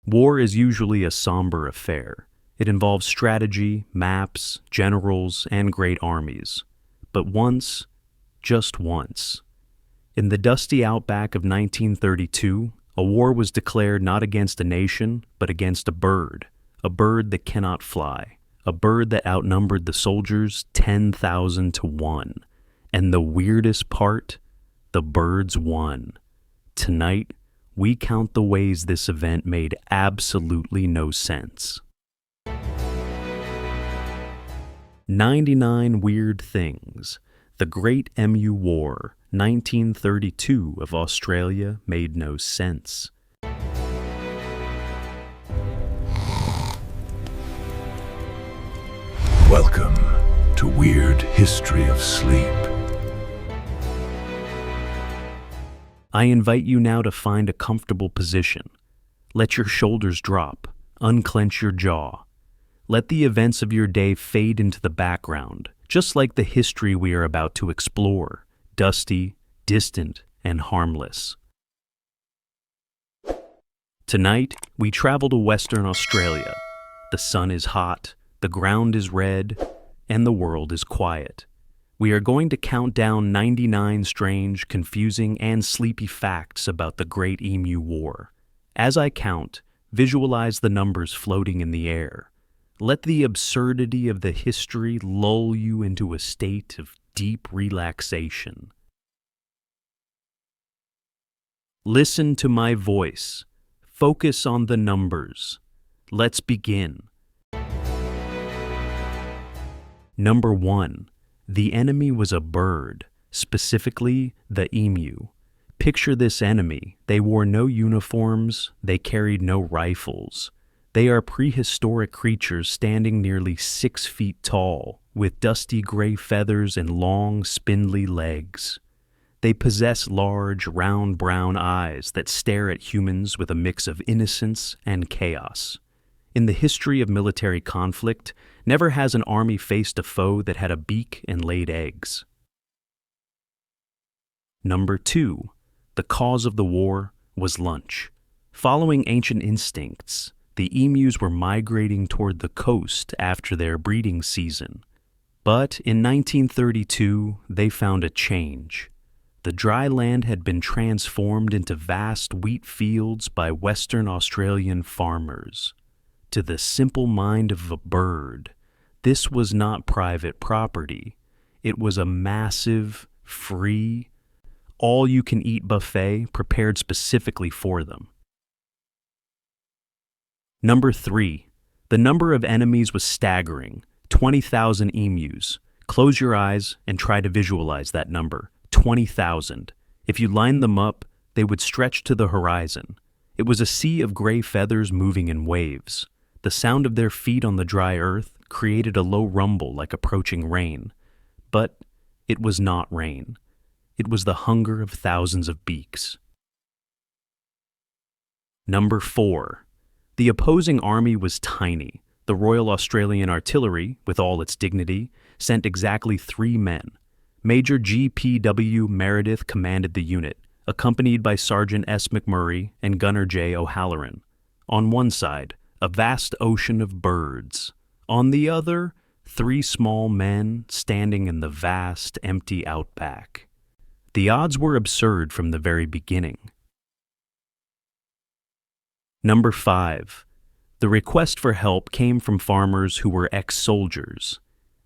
War is usually a somber affair. It involves strategy, maps, generals, and great armies. But once, just once, in the dusty outback of 1932, a war was declared not against a nation, but against a bird that cannot fly, a bird that outnumbered the soldiers 10,000 to 1. And the weirdest part, the birds won. Tonight, we count the ways this event made absolutely no sense. 99 Weird Things. The Great Emu War, 1932 of Australia made no sense. Welcome to Weird History of Sleep. I invite you now to find a comfortable position. Let your shoulders drop. Unclench your jaw. Let the events of your day fade into the background, just like the history we are about to explore, dusty, distant, and harmless. Tonight, we travel to Western Australia. The sun is hot, the ground is red, and the world is quiet. We are going to count down 99 strange, confusing, and sleepy facts about the Great Emu War. As I count, visualize the numbers floating in the air. Let the absurdity of the history lull you into a state of deep relaxation. Listen to my voice. Focus on the numbers. Let's begin. Number 1. The enemy was a bird, specifically the emu. Picture this enemy. They wore no uniforms, they carried no rifles. They are prehistoric creatures standing nearly 6 feet tall, with dusty gray feathers and long, spindly legs. They possess large, round brown eyes that stare at humans with a mix of innocence and chaos. In the history of military conflict, never has an army faced a foe that had a beak and laid eggs. Number 2. The cause of the war was lunch. Following ancient instincts, the emus were migrating toward the coast after their breeding season. But in 1932, they found a change. The dry land had been transformed into vast wheat fields by Western Australian farmers. To the simple mind of a bird, this was not private property. It was a massive, free, all-you-can-eat buffet prepared specifically for them. Number 3. The number of enemies was staggering. 20,000 emus. Close your eyes and try to visualize that number. 20,000. If you lined them up, they would stretch to the horizon. It was a sea of gray feathers moving in waves. The sound of their feet on the dry earth created a low rumble like approaching rain. But it was not rain. It was the hunger of thousands of beaks. Number 4. The opposing army was tiny. The Royal Australian Artillery, with all its dignity, sent exactly 3 men. Major G.P.W. Meredith commanded the unit, accompanied by Sergeant S. McMurray and Gunner J. O'Halloran. On one side, a vast ocean of birds. On the other, 3 small men standing in the vast, empty outback. The odds were absurd from the very beginning. Number 5. The request for help came from farmers who were ex-soldiers.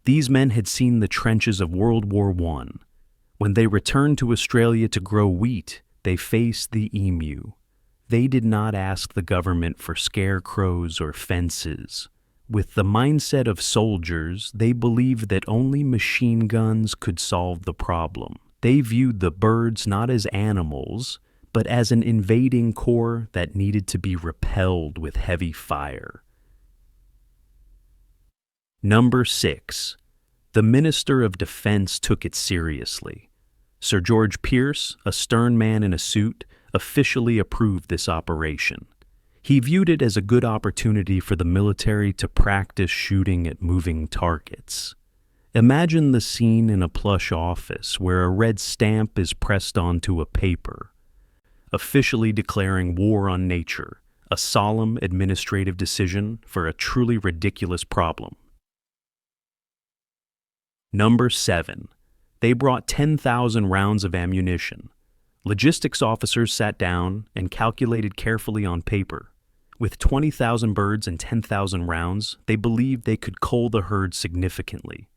These men had seen the trenches of World War I. When they returned to Australia to grow wheat, they faced the emu. They did not ask the government for scarecrows or fences. With the mindset of soldiers, they believed that only machine guns could solve the problem. They viewed the birds not as animals, but as an invading corps that needed to be repelled with heavy fire. Number 6. The Minister of Defense took it seriously. Sir George Pierce, a stern man in a suit, officially approved this operation. He viewed it as a good opportunity for the military to practice shooting at moving targets. Imagine the scene in a plush office where a red stamp is pressed onto a paper, officially declaring war on nature, a solemn administrative decision for a truly ridiculous problem. Number 7. They brought 10,000 rounds of ammunition. Logistics officers sat down and calculated carefully on paper. With 20,000 birds and 10,000 rounds, they believed they could cull the herd significantly.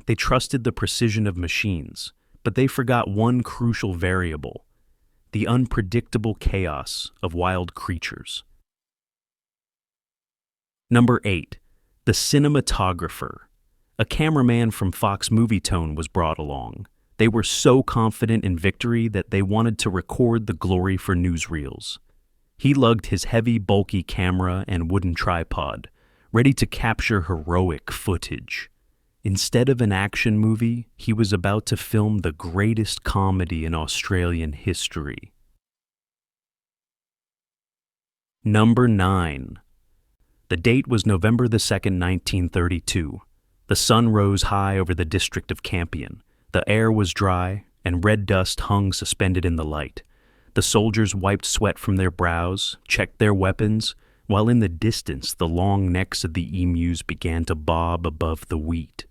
They trusted the precision of machines, but they forgot one crucial variable: the unpredictable chaos of wild creatures. Number 8. The cinematographer. A cameraman from Fox Movie Tone was brought along. They were so confident in victory that they wanted to record the glory for newsreels. He lugged his heavy, bulky camera and wooden tripod, ready to capture heroic footage. Instead of an action movie, he was about to film the greatest comedy in Australian history. Number 9. The date was November 2nd, 1932. The sun rose high over the district of Campion. The air was dry, and red dust hung suspended in the light. The soldiers wiped sweat from their brows, checked their weapons, while in the distance the long necks of the emus began to bob above the wheat.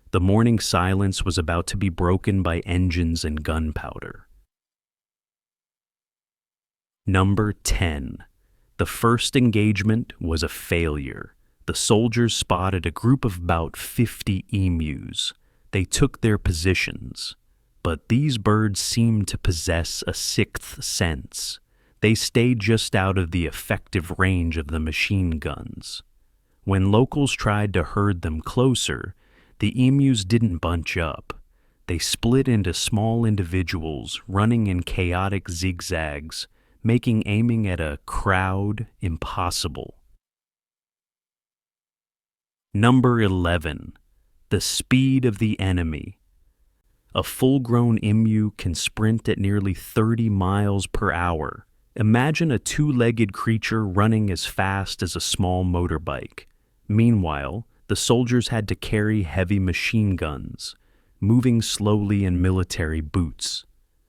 The morning silence was about to be broken by engines and gunpowder. Number 10. The first engagement was a failure. The soldiers spotted a group of about 50 emus. They took their positions. But these birds seemed to possess a sixth sense. They stayed just out of the effective range of the machine guns. When locals tried to herd them closer, the emus didn't bunch up. They split into small individuals running in chaotic zigzags, making aiming at a crowd impossible. Number 11. The speed of the enemy. A full-grown emu can sprint at nearly 30 miles per hour. Imagine a two-legged creature running as fast as a small motorbike. Meanwhile, the soldiers had to carry heavy machine guns, moving slowly in military boots.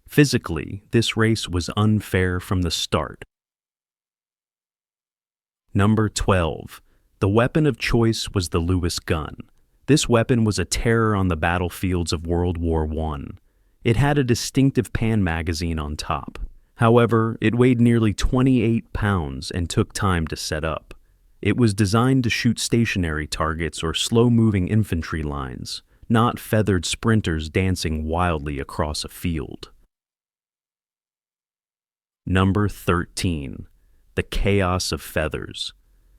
Physically, this race was unfair from the start. Number 12. The weapon of choice was the Lewis gun. This weapon was a terror on the battlefields of World War I. It had a distinctive pan magazine on top. However, it weighed nearly 28 pounds and took time to set up. It was designed to shoot stationary targets or slow-moving infantry lines, not feathered sprinters dancing wildly across a field. Number 13. The chaos of feathers.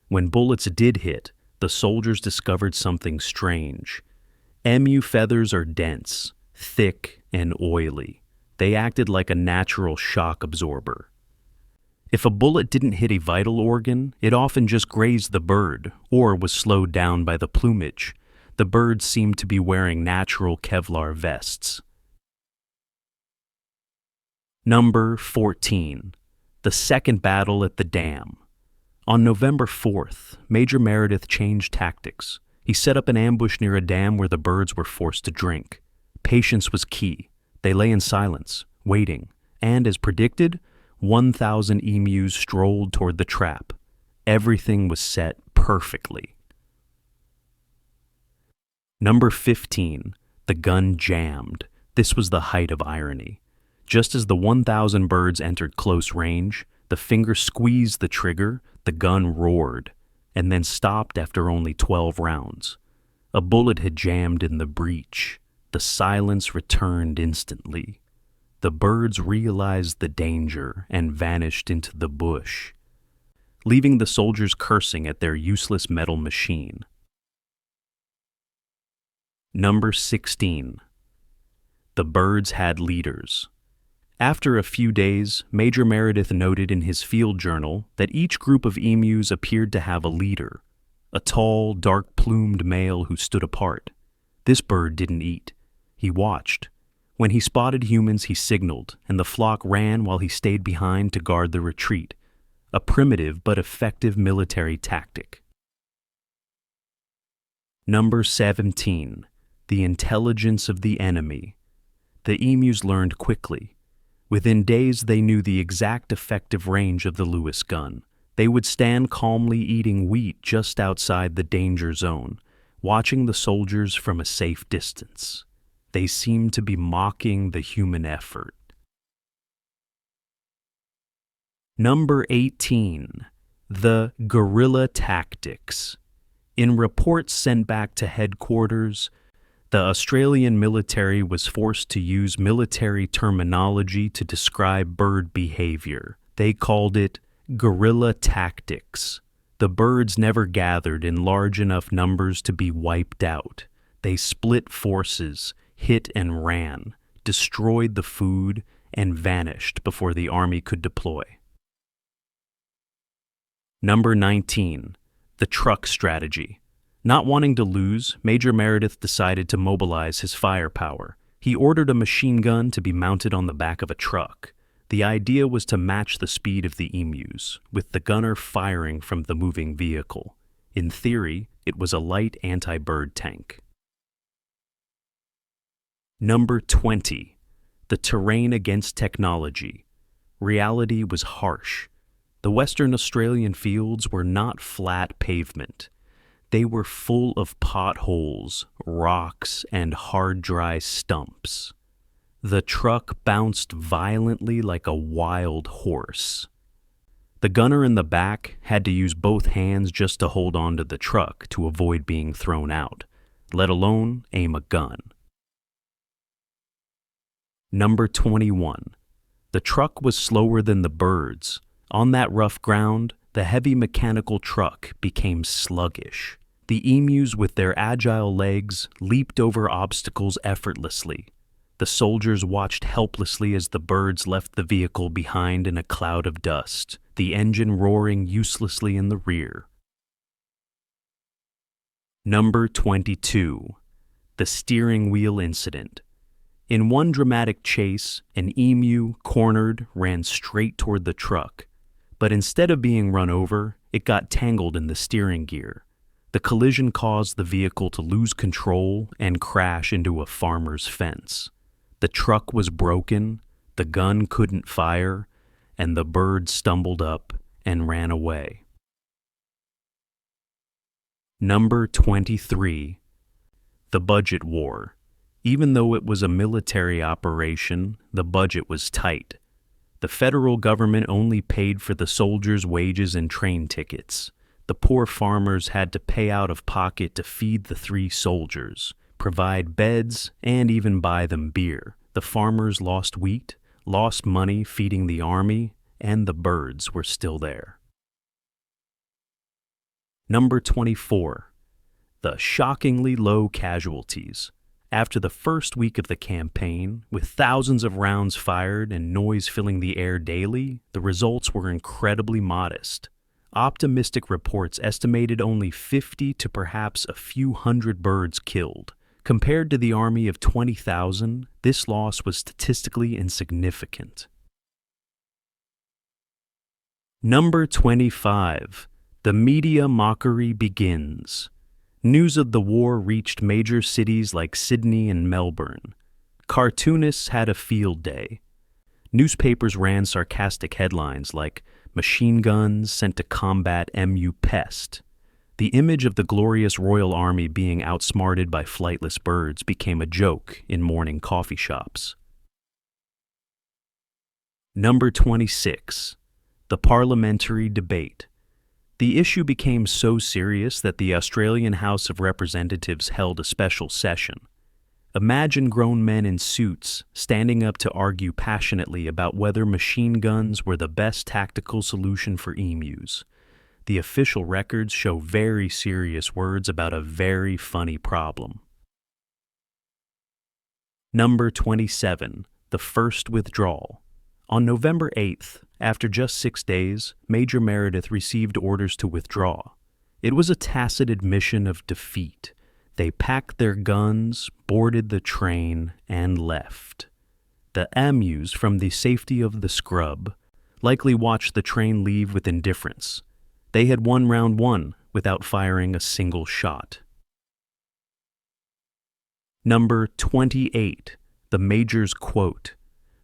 When bullets did hit, the soldiers discovered something strange. Emu feathers are dense, thick, and oily. They acted like a natural shock absorber. If a bullet didn't hit a vital organ, it often just grazed the bird or was slowed down by the plumage. The birds seemed to be wearing natural Kevlar vests. Number 14. The second battle at the dam. On November 4th, Major Meredith changed tactics. He set up an ambush near a dam where the birds were forced to drink. Patience was key. They lay in silence, waiting, and as predicted, 1,000 emus strolled toward the trap. Everything was set perfectly. Number 15. The gun jammed. This was the height of irony. Just as the 1,000 birds entered close range, the finger squeezed the trigger, the gun roared, and then stopped after only 12 rounds. A bullet had jammed in the breech. The silence returned instantly. The birds realized the danger and vanished into the bush, leaving the soldiers cursing at their useless metal machine. Number 16. The birds had leaders. After a few days, Major Meredith noted in his field journal that each group of emus appeared to have a leader, a tall, dark-plumed male who stood apart. This bird didn't eat. He watched. When he spotted humans, he signaled, and the flock ran while he stayed behind to guard the retreat, a primitive but effective military tactic. Number 17. The intelligence of the enemy. The emus learned quickly. Within days, they knew the exact effective range of the Lewis gun. They would stand calmly eating wheat just outside the danger zone, watching the soldiers from a safe distance. They seemed to be mocking the human effort. Number 18. The guerrilla tactics. In reports sent back to headquarters, the Australian military was forced to use military terminology to describe bird behavior. They called it guerrilla tactics. The birds never gathered in large enough numbers to be wiped out. They split forces, hit and ran, destroyed the food, and vanished before the army could deploy. Number 19. The truck strategy. Not wanting to lose, Major Meredith decided to mobilize his firepower. He ordered a machine gun to be mounted on the back of a truck. The idea was to match the speed of the emus, with the gunner firing from the moving vehicle. In theory, it was a light anti-bird tank. Number 20. The terrain against technology. Reality was harsh. The Western Australian fields were not flat pavement. They were full of potholes, rocks, and hard, dry stumps. The truck bounced violently like a wild horse. The gunner in the back had to use both hands just to hold on to the truck to avoid being thrown out, let alone aim a gun. Number 21. The truck was slower than the birds. On that rough ground, the heavy mechanical truck became sluggish. The emus, with their agile legs, leaped over obstacles effortlessly. The soldiers watched helplessly as the birds left the vehicle behind in a cloud of dust, the engine roaring uselessly in the rear. Number 22. The steering wheel incident. In one dramatic chase, an emu, cornered, ran straight toward the truck. But instead of being run over, it got tangled in the steering gear. The collision caused the vehicle to lose control and crash into a farmer's fence. The truck was broken, the gun couldn't fire, and the bird stumbled up and ran away. Number 23. The budget war. Even though it was a military operation, the budget was tight. The federal government only paid for the soldiers' wages and train tickets. The poor farmers had to pay out of pocket to feed the 3 soldiers, provide beds, and even buy them beer. The farmers lost wheat, lost money feeding the army, and the birds were still there. Number 24. The shockingly low casualties. After the first week of the campaign, with thousands of rounds fired and noise filling the air daily, the results were incredibly modest. Optimistic reports estimated only 50 to perhaps a few hundred birds killed. Compared to the army of 20,000, this loss was statistically insignificant. Number 25. The media mockery begins. News of the war reached major cities like Sydney and Melbourne. Cartoonists had a field day. Newspapers ran sarcastic headlines like "Machine guns sent to combat Emu pest." The image of the glorious Royal Army being outsmarted by flightless birds became a joke in morning coffee shops. Number 26. The parliamentary debate. The issue became so serious that the Australian House of Representatives held a special session. Imagine grown men in suits standing up to argue passionately about whether machine guns were the best tactical solution for emus. The official records show very serious words about a very funny problem. Number 27. The first withdrawal. On November 8th, after just 6 days, Major Meredith received orders to withdraw. It was a tacit admission of defeat. They packed their guns, boarded the train, and left. The emus, from the safety of the scrub, likely watched the train leave with indifference. They had won round 1 without firing a single shot. Number 28. The Major's quote.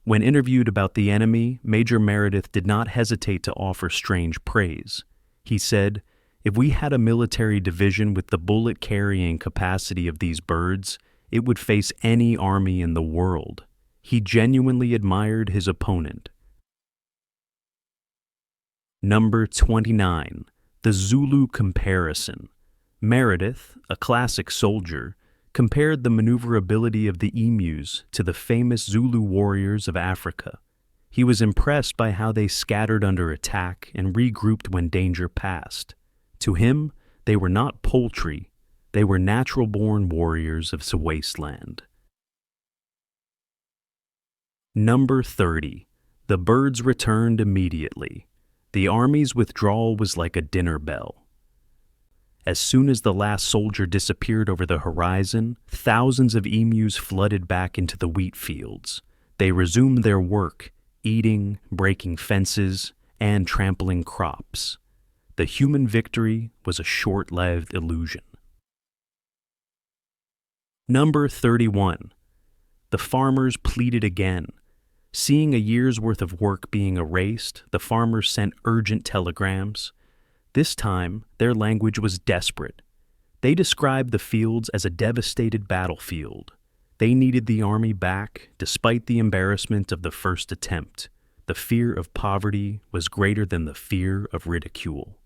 When interviewed about the enemy, Major Meredith did not hesitate to offer strange praise. He said, "If we had a military division with the bullet-carrying capacity of these birds, it would face any army in the world." He genuinely admired his opponent. Number 29. The Zulu comparison. Meredith, a classic soldier, compared the maneuverability of the emus to the famous Zulu warriors of Africa. He was impressed by how they scattered under attack and regrouped when danger passed. To him, they were not poultry, they were natural-born warriors of the wasteland. Number 30. The birds returned immediately. The army's withdrawal was like a dinner bell. As soon as the last soldier disappeared over the horizon, thousands of emus flooded back into the wheat fields. They resumed their work, eating, breaking fences, and trampling crops. The human victory was a short-lived illusion. Number 31. The farmers pleaded again. Seeing a year's worth of work being erased, the farmers sent urgent telegrams. This time, their language was desperate. They described the fields as a devastated battlefield. They needed the army back, despite the embarrassment of the first attempt. The fear of poverty was greater than the fear of ridicule.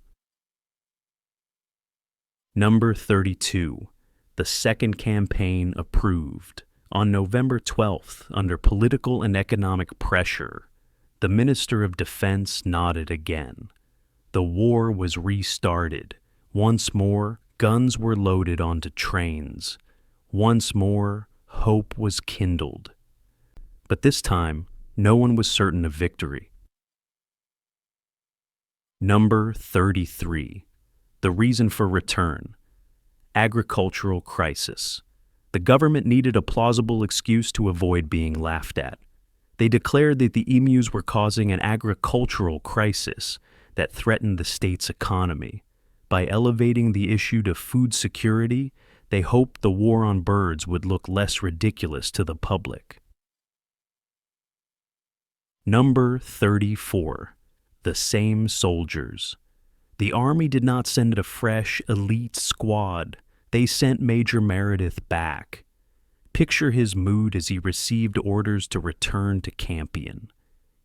Number 32. The second campaign approved. On November 12th, under political and economic pressure, the Minister of Defense nodded again. The war was restarted. Once more, guns were loaded onto trains. Once more, hope was kindled. But this time, no one was certain of victory. Number 33. The reason for return. Agricultural crisis. The government needed a plausible excuse to avoid being laughed at. They declared that the emus were causing an agricultural crisis that threatened the state's economy. By elevating the issue to food security, they hoped the war on birds would look less ridiculous to the public. Number 34. The same soldiers. The army did not send a fresh, elite squad. They sent Major Meredith back. Picture his mood as he received orders to return to Campion.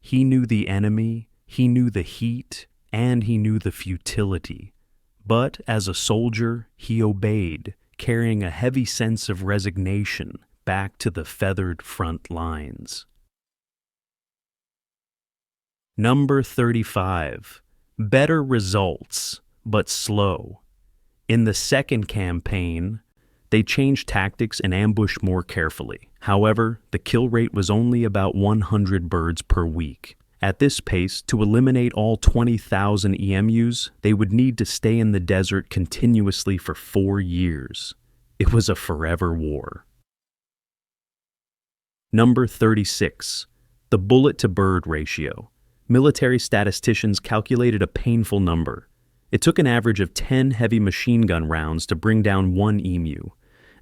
He knew the enemy, he knew the heat, and he knew the futility. But as a soldier, he obeyed, carrying a heavy sense of resignation back to the feathered front lines. Number 35. Better results, but slow. In the second campaign, they changed tactics and ambushed more carefully. However, the kill rate was only about 100 birds per week. At this pace, to eliminate all 20,000 emus, they would need to stay in the desert continuously for 4 years. It was a forever war. Number 36. The bullet-to-bird ratio. Military statisticians calculated a painful number. It took an average of 10 heavy machine gun rounds to bring down one emu.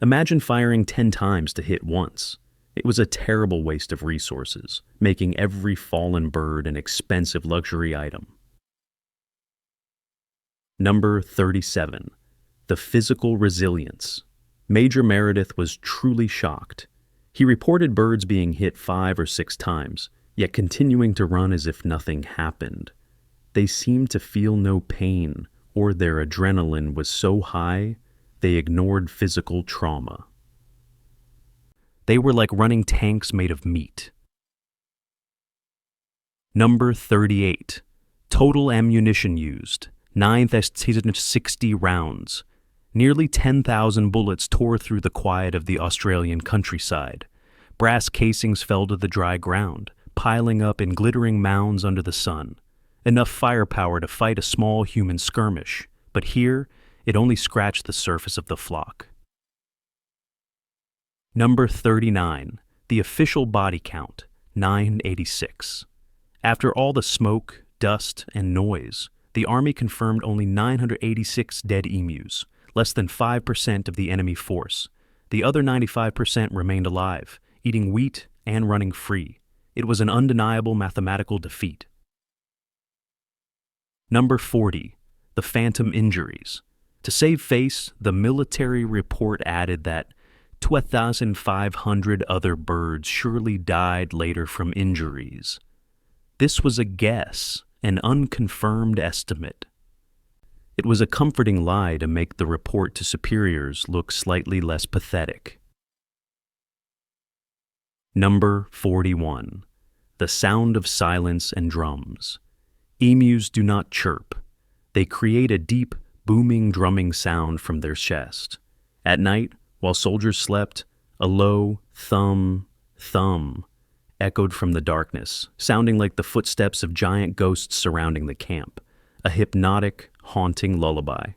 Imagine firing 10 times to hit once. It was a terrible waste of resources, making every fallen bird an expensive luxury item. Number 37. The physical resilience. Major Meredith was truly shocked. He reported birds being hit 5 or 6 times, yet continuing to run as if nothing happened. They seemed to feel no pain, or their adrenaline was so high, they ignored physical trauma. They were like running tanks made of meat. Number 38. Total ammunition used, 960 rounds. Nearly 10,000 bullets tore through the quiet of the Australian countryside. Brass casings fell to the dry ground, piling up in glittering mounds under the sun. Enough firepower to fight a small human skirmish, but here, it only scratched the surface of the flock. Number 39. The official body count, 986. After all the smoke, dust, and noise, the Army confirmed only 986 dead emus, less than 5% of the enemy force. The other 95% remained alive, eating wheat and running free. It was an undeniable mathematical defeat. Number 40. The phantom injuries. To save face, the military report added that 2,500 other birds surely died later from injuries. This was a guess, an unconfirmed estimate. It was a comforting lie to make the report to superiors look slightly less pathetic. Number 41. The sound of silence and drums. Emus do not chirp. They create a deep, booming drumming sound from their chest. At night, while soldiers slept, a low thum, thum echoed from the darkness, sounding like the footsteps of giant ghosts surrounding the camp, a hypnotic, haunting lullaby.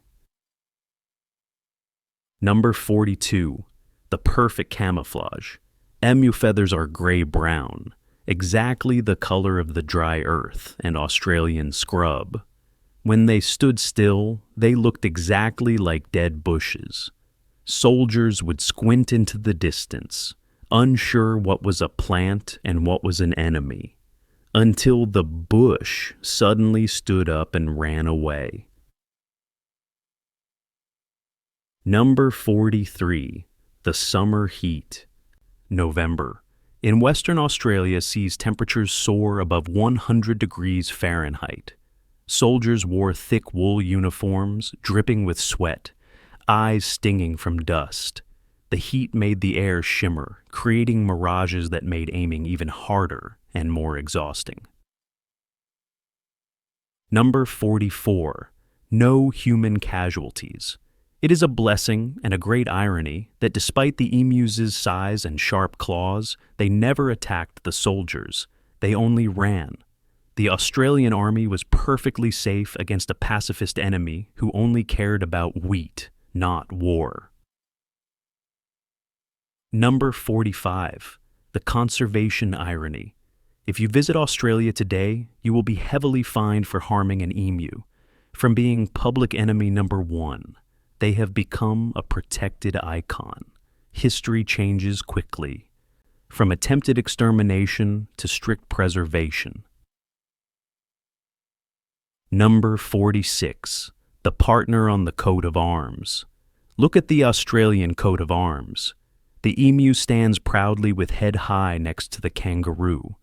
Number 42. The perfect camouflage. Emu feathers are gray-brown, exactly the color of the dry earth and Australian scrub. When they stood still, they looked exactly like dead bushes. Soldiers would squint into the distance, unsure what was a plant and what was an enemy, until the bush suddenly stood up and ran away. Number 43. The summer heat. November. In Western Australia sees temperatures soar above 100 degrees Fahrenheit. Soldiers wore thick wool uniforms, dripping with sweat, eyes stinging from dust. The heat made the air shimmer, creating mirages that made aiming even harder and more exhausting. Number 44. No human casualties. It is a blessing and a great irony that despite the emus' size and sharp claws, they never attacked the soldiers. They only ran. The Australian army was perfectly safe against a pacifist enemy who only cared about wheat, not war. Number 45. The conservation irony. If you visit Australia today, you will be heavily fined for harming an emu. From being public enemy number 1, they have become a protected icon. History changes quickly, from attempted extermination to strict preservation. Number 46. The partner on the coat of arms. Look at the Australian coat of arms. The emu stands proudly with head high next to the kangaroo.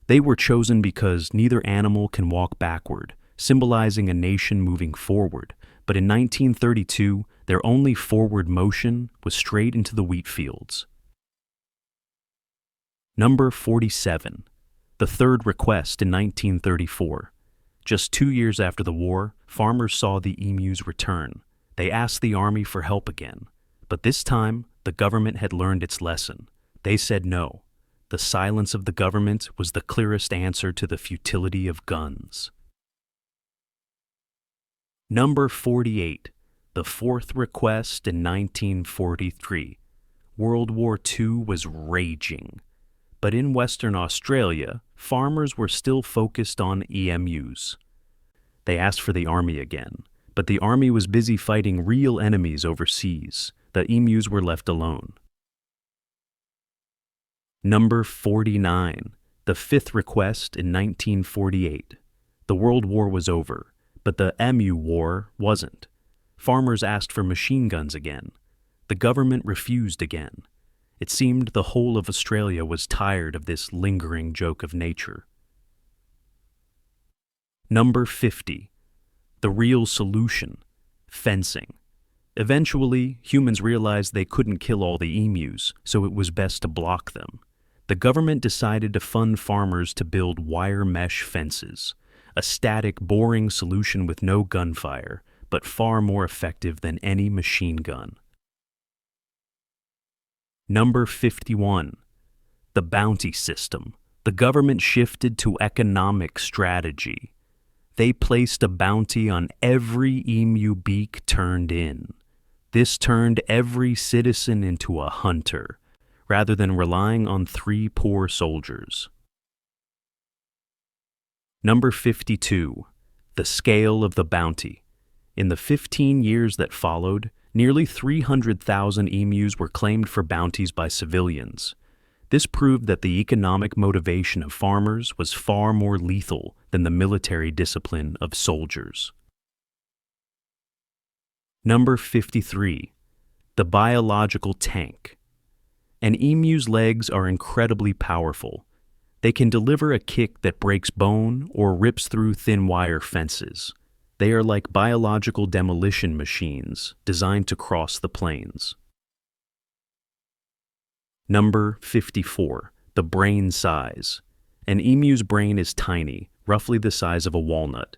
They were chosen because neither animal can walk backward, symbolizing a nation moving forward. But in 1932, their only forward motion was straight into the wheat fields. Number 47. The third request in 1934. Just 2 years after the war, farmers saw the emus return. They asked the army for help again. But this time, the government had learned its lesson. They said no. The silence of the government was the clearest answer to the futility of guns. Number 48. The fourth request in 1943. World War II was raging. But in Western Australia, farmers were still focused on emus. They asked for the army again, but the army was busy fighting real enemies overseas. The emus were left alone. Number 49. The fifth request in 1948. The World War was over, but the Emu War wasn't. Farmers asked for machine guns again. The government refused again. It seemed the whole of Australia was tired of this lingering joke of nature. Number 50. The real solution. Fencing. Eventually, humans realized they couldn't kill all the emus, so it was best to block them. The government decided to fund farmers to build wire mesh fences, a static, boring solution with no gunfire, but far more effective than any machine gun. Number 51. The bounty system. The government shifted to economic strategy. They placed a bounty on every emu beak turned in. This turned every citizen into a hunter, rather than relying on 3 poor soldiers. Number 52. The scale of the bounty. In the 15 years that followed, nearly 300,000 emus were claimed for bounties by civilians. This proved that the economic motivation of farmers was far more lethal than the military discipline of soldiers. Number 53. The biological tank. An emu's legs are incredibly powerful. They can deliver a kick that breaks bone or rips through thin wire fences. They are like biological demolition machines designed to cross the plains. Number 54. The brain size. An emu's brain is tiny, roughly the size of a walnut.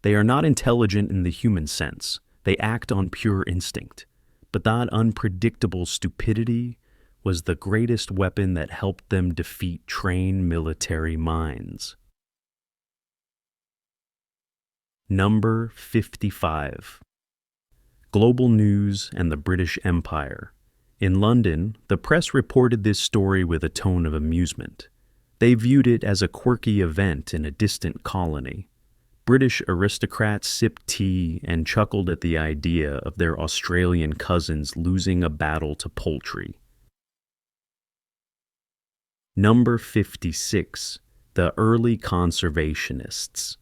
They are not intelligent in the human sense. They act on pure instinct. But that unpredictable stupidity was the greatest weapon that helped them defeat trained military minds. Number 55. Global news and the British Empire. In London, the press reported this story with a tone of amusement. They viewed it as a quirky event in a distant colony. British aristocrats sipped tea and chuckled at the idea of their Australian cousins losing a battle to poultry. Number 56. The early conservationists.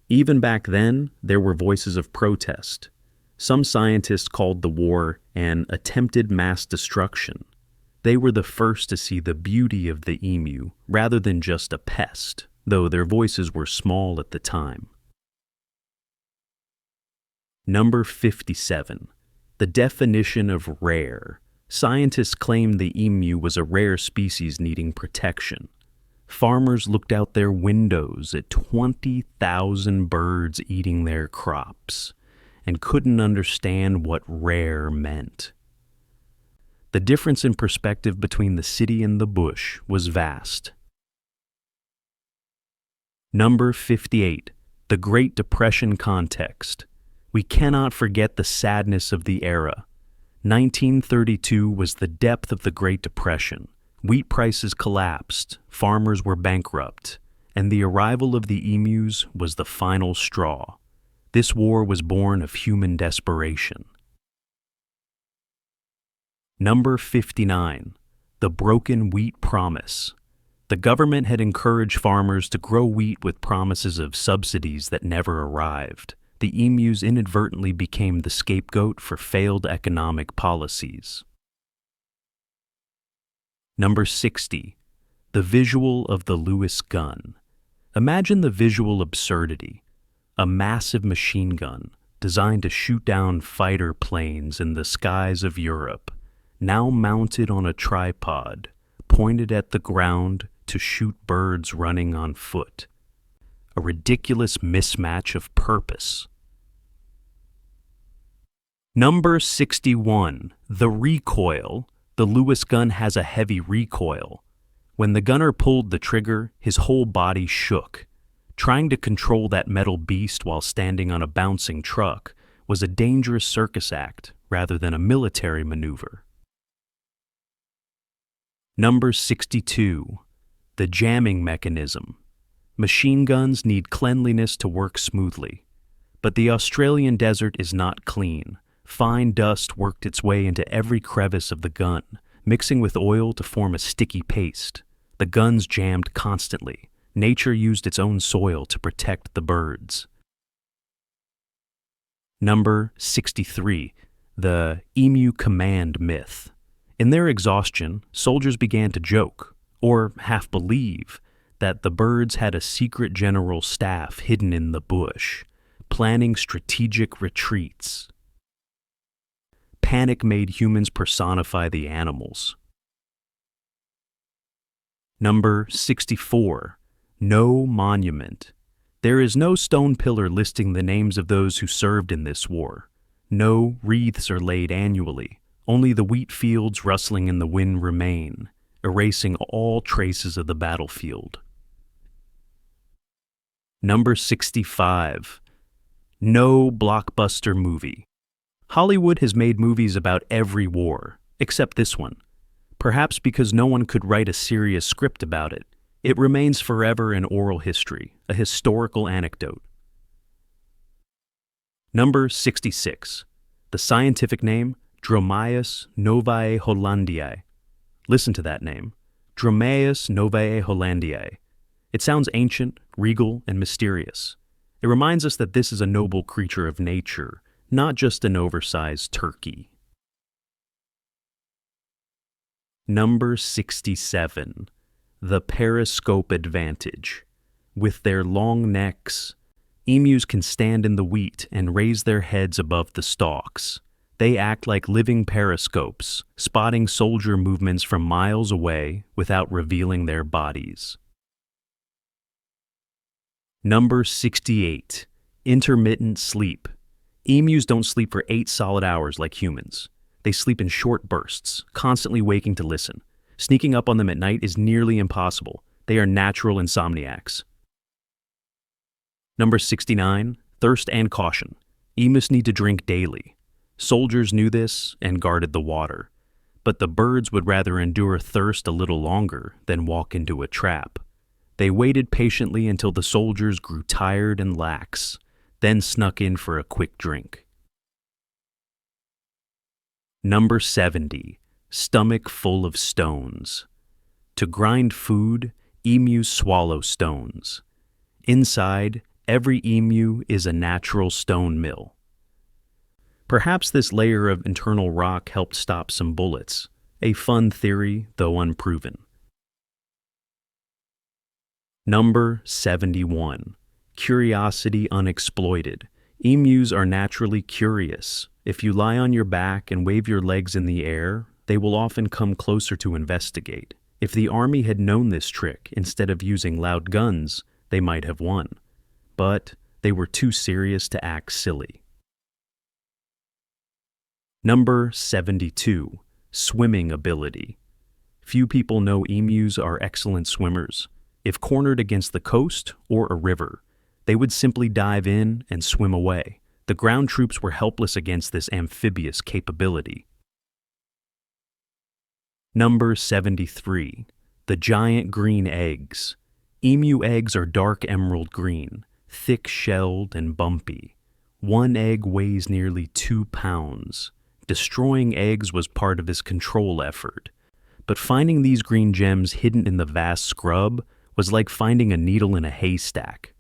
Even back then, there were voices of protest. Some scientists called the war an attempted mass destruction. They were the first to see the beauty of the emu rather than just a pest, though their voices were small at the time. Number 57. The definition of rare. Scientists claimed the emu was a rare species needing protection. Farmers looked out their windows at 20,000 birds eating their crops and couldn't understand what rare meant. The difference in perspective between the city and the bush was vast. Number 58. The Great Depression context. We cannot forget the sadness of the era. 1932 was the depth of the Great Depression. Wheat prices collapsed, farmers were bankrupt, and the arrival of the emus was the final straw. This war was born of human desperation. Number 59. The broken wheat promise. The government had encouraged farmers to grow wheat with promises of subsidies that never arrived. The emus inadvertently became the scapegoat for failed economic policies. Number 60. The visual of the Lewis gun. Imagine the visual absurdity. A massive machine gun designed to shoot down fighter planes in the skies of Europe, now mounted on a tripod, pointed at the ground to shoot birds running on foot. A ridiculous mismatch of purpose. Number 61. The recoil. The Lewis gun has a heavy recoil. When the gunner pulled the trigger, his whole body shook. Trying to control that metal beast while standing on a bouncing truck was a dangerous circus act rather than a military maneuver. Number 62. The jamming mechanism. Machine guns need cleanliness to work smoothly. But the Australian desert is not clean. Fine dust worked its way into every crevice of the gun, mixing with oil to form a sticky paste. The guns jammed constantly. Nature used its own soil to protect the birds. Number 63. The emu command myth. In their exhaustion, soldiers began to joke, or half believe, that the birds had a secret general staff hidden in the bush, planning strategic retreats. Panic made humans personify the animals. Number 64. No monument. There is no stone pillar listing the names of those who served in this war. No wreaths are laid annually. Only the wheat fields rustling in the wind remain, erasing all traces of the battlefield. Number 65. No blockbuster movie. Hollywood has made movies about every war, except this one. Perhaps because no one could write a serious script about it, it remains forever in oral history, a historical anecdote. Number 66. The scientific name, Dromaeus novae hollandiae. Listen to that name. Dromaeus novae Hollandiae. It sounds ancient, regal, and mysterious. It reminds us that this is a noble creature of nature, not just an oversized turkey. Number 67. The periscope advantage. With their long necks, emus can stand in the wheat and raise their heads above the stalks. They act like living periscopes, spotting soldier movements from miles away without revealing their bodies. Number 68. Intermittent sleep. Emus don't sleep for 8 solid hours like humans. They sleep in short bursts, constantly waking to listen. Sneaking up on them at night is nearly impossible. They are natural insomniacs. Number 69. Thirst and caution. Emus need to drink daily. Soldiers knew this and guarded the water. But the birds would rather endure thirst a little longer than walk into a trap. They waited patiently until the soldiers grew tired and lax, then snuck in for a quick drink. Number 70. Stomach full of stones. To grind food, emus swallow stones. Inside, every emu is a natural stone mill. Perhaps this layer of internal rock helped stop some bullets. A fun theory, though unproven. Number 71. Curiosity unexploited. Emus are naturally curious. If you lie on your back and wave your legs in the air, they will often come closer to investigate. If the army had known this trick instead of using loud guns, they might have won. But they were too serious to act silly. Number 72. Swimming ability. Few people know emus are excellent swimmers. If cornered against the coast or a river, they would simply dive in and swim away. The ground troops were helpless against this amphibious capability. Number 73. The giant green eggs. Emu eggs are dark emerald green, thick-shelled and bumpy. One egg weighs nearly 2 pounds. Destroying eggs was part of his control effort. But finding these green gems hidden in the vast scrub was like finding a needle in a haystack.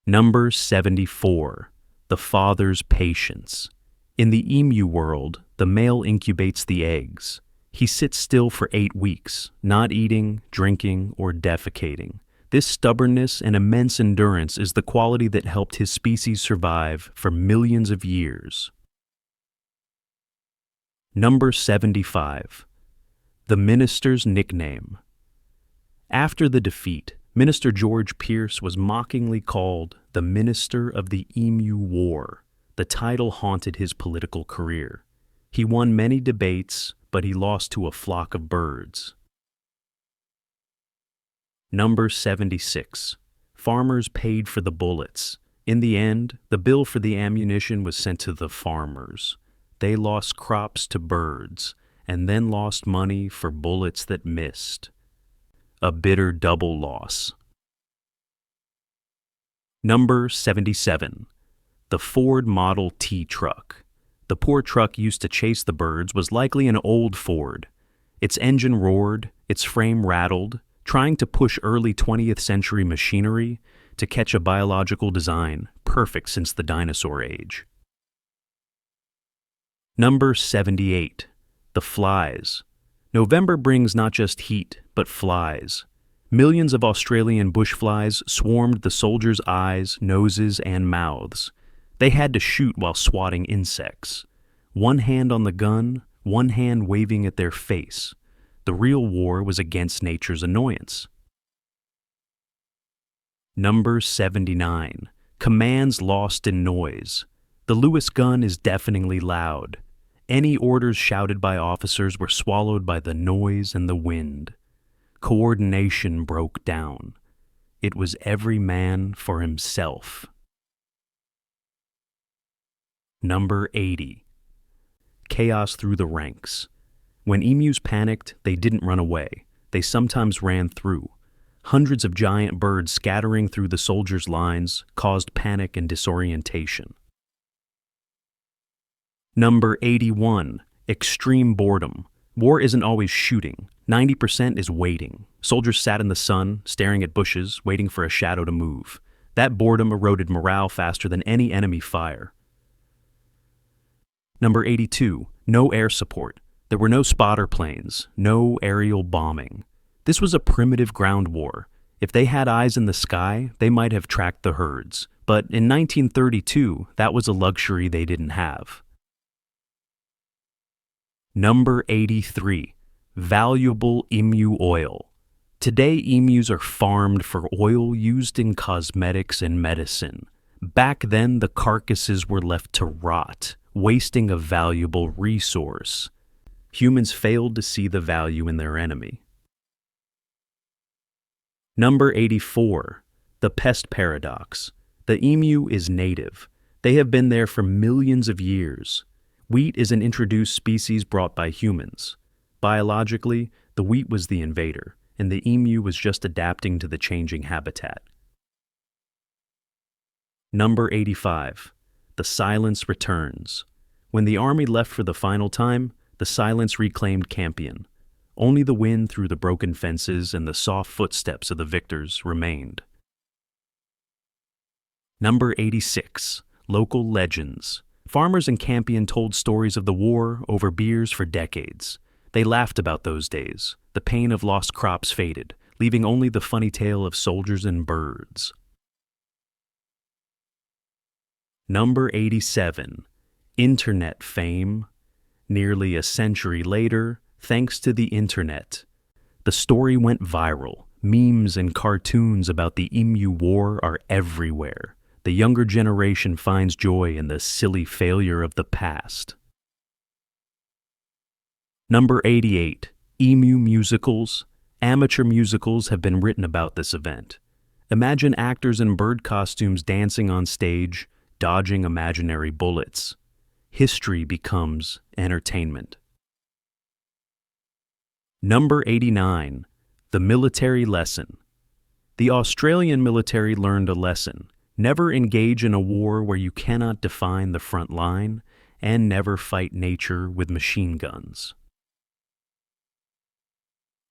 Number 74. The father's patience. In the emu world, the male incubates the eggs. He sits still for 8 weeks, not eating, drinking, or defecating. This stubbornness and immense endurance is the quality that helped his species survive for millions of years. Number 75. The minister's nickname. After the defeat, Minister George Pierce was mockingly called the Minister of the Emu War. The title haunted his political career. He won many debates, but he lost to a flock of birds. Number 76. Farmers paid for the bullets. In the end, the bill for the ammunition was sent to the farmers. They lost crops to birds, and then lost money for bullets that missed. A bitter double loss. Number 77. The Ford Model T truck. The poor truck used to chase the birds was likely an old Ford. Its engine roared, its frame rattled, trying to push early 20th century machinery to catch a biological design perfect since the dinosaur age. Number 78. The flies. November brings not just heat, but flies. Millions of Australian bush flies swarmed the soldiers' eyes, noses, and mouths. They had to shoot while swatting insects. One hand on the gun, one hand waving at their face. The real war was against nature's annoyance. Number 79. Commands lost in noise. The Lewis gun is deafeningly loud. Any orders shouted by officers were swallowed by the noise and the wind. Coordination broke down. It was every man for himself. Number 80. Chaos through the ranks. When emus panicked, they didn't run away. They sometimes ran through. Hundreds of giant birds scattering through the soldiers' lines caused panic and disorientation. Number 81. Extreme boredom. War isn't always shooting. 90% is waiting. Soldiers sat in the sun, staring at bushes, waiting for a shadow to move. That boredom eroded morale faster than any enemy fire. Number 82, no air support. There were no spotter planes, no aerial bombing. This was a primitive ground war. If they had eyes in the sky, they might have tracked the herds. But in 1932, that was a luxury they didn't have. Number 83, valuable emu oil. Today, emus are farmed for oil used in cosmetics and medicine. Back then, the carcasses were left to rot, wasting a valuable resource. Humans failed to see the value in their enemy. Number 84, the pest paradox. The emu is native. They have been there for millions of years. Wheat is an introduced species brought by humans. Biologically, the wheat was the invader, and the emu was just adapting to the changing habitat. Number 85, the silence returns. When the army left for the final time, the silence reclaimed Campion. Only the wind through the broken fences and the soft footsteps of the victors remained. Number 86, local legends. Farmers in Campion told stories of the war over beers for decades. They laughed about those days. The pain of lost crops faded, leaving only the funny tale of soldiers and birds. Number 87, Internet fame. Nearly a century later, thanks to the internet, the story went viral. Memes and cartoons about the Emu War are everywhere. The younger generation finds joy in the silly failure of the past. Number 88, emu musicals. Amateur musicals have been written about this event. Imagine actors in bird costumes dancing on stage, dodging imaginary bullets. History becomes entertainment. Number 89, the military lesson. The Australian military learned a lesson. Never engage in a war where you cannot define the front line, and never fight nature with machine guns.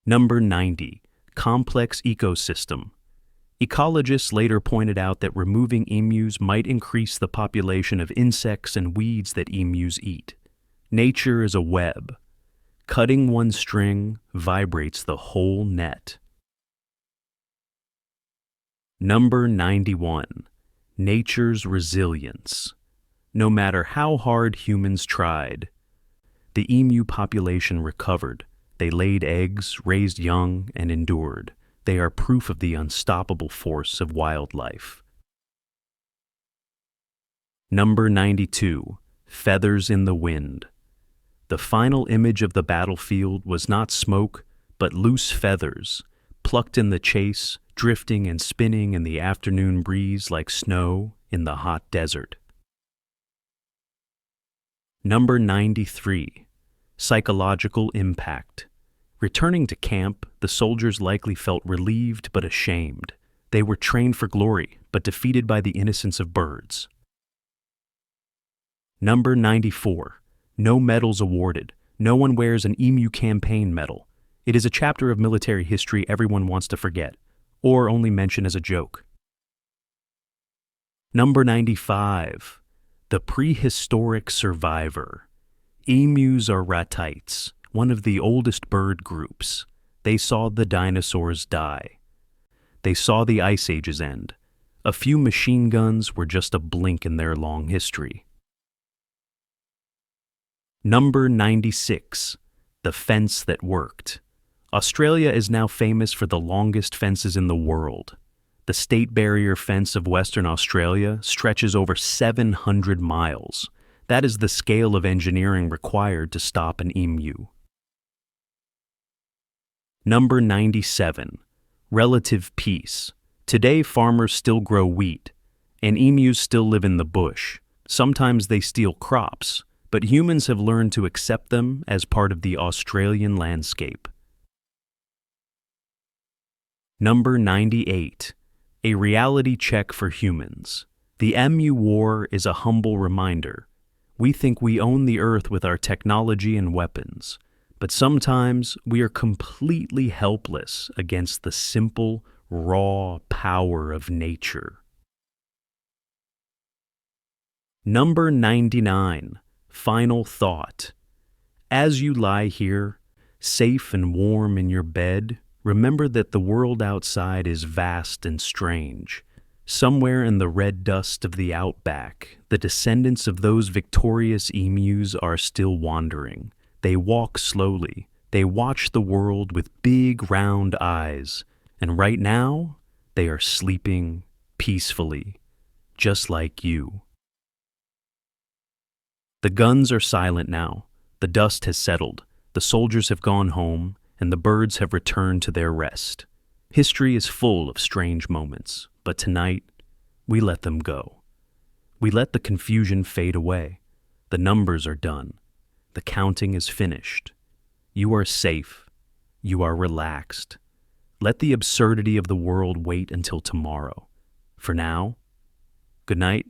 Number 90, complex ecosystem. Ecologists later pointed out that removing emus might increase the population of insects and weeds that emus eat. Nature is a web. Cutting one string vibrates the whole net. Number 91, nature's resilience. No matter how hard humans tried, the emu population recovered. They laid eggs, raised young, and endured. They are proof of the unstoppable force of wildlife. Number 92, feathers in the wind. The final image of the battlefield was not smoke, but loose feathers, plucked in the chase, drifting and spinning in the afternoon breeze like snow in the hot desert. Number 93, psychological impact. Returning to camp, the soldiers likely felt relieved but ashamed. They were trained for glory, but defeated by the innocence of birds. Number 94, no medals awarded. No one wears an Emu Campaign medal. It is a chapter of military history everyone wants to forget, or only mention as a joke. Number 95, the prehistoric survivor. Emus are ratites, one of the oldest bird groups. They saw the dinosaurs die. They saw the ice ages end. A few machine guns were just a blink in their long history. Number 96, the fence that worked. Australia is now famous for the longest fences in the world. The State Barrier Fence of Western Australia stretches over 700 miles. That is the scale of engineering required to stop an emu. Number 97, relative peace. Today, farmers still grow wheat, and emus still live in the bush. Sometimes they steal crops, but humans have learned to accept them as part of the Australian landscape. Number 98, a reality check for humans. The Emu War is a humble reminder. We think we own the earth with our technology and weapons, But sometimes we are completely helpless against the simple, raw power of nature. Number 99, final thought. As you lie here, safe and warm in your bed, remember that the world outside is vast and strange. Somewhere in the red dust of the outback, the descendants of those victorious emus are still wandering. They walk slowly. They watch the world with big, round eyes. And right now, they are sleeping peacefully, just like you. The guns are silent now. The dust has settled. The soldiers have gone home, and the birds have returned to their rest. History is full of strange moments, but tonight, we let them go. We let the confusion fade away. The numbers are done. The counting is finished. You are safe. You are relaxed. Let the absurdity of the world wait until tomorrow. For now, good night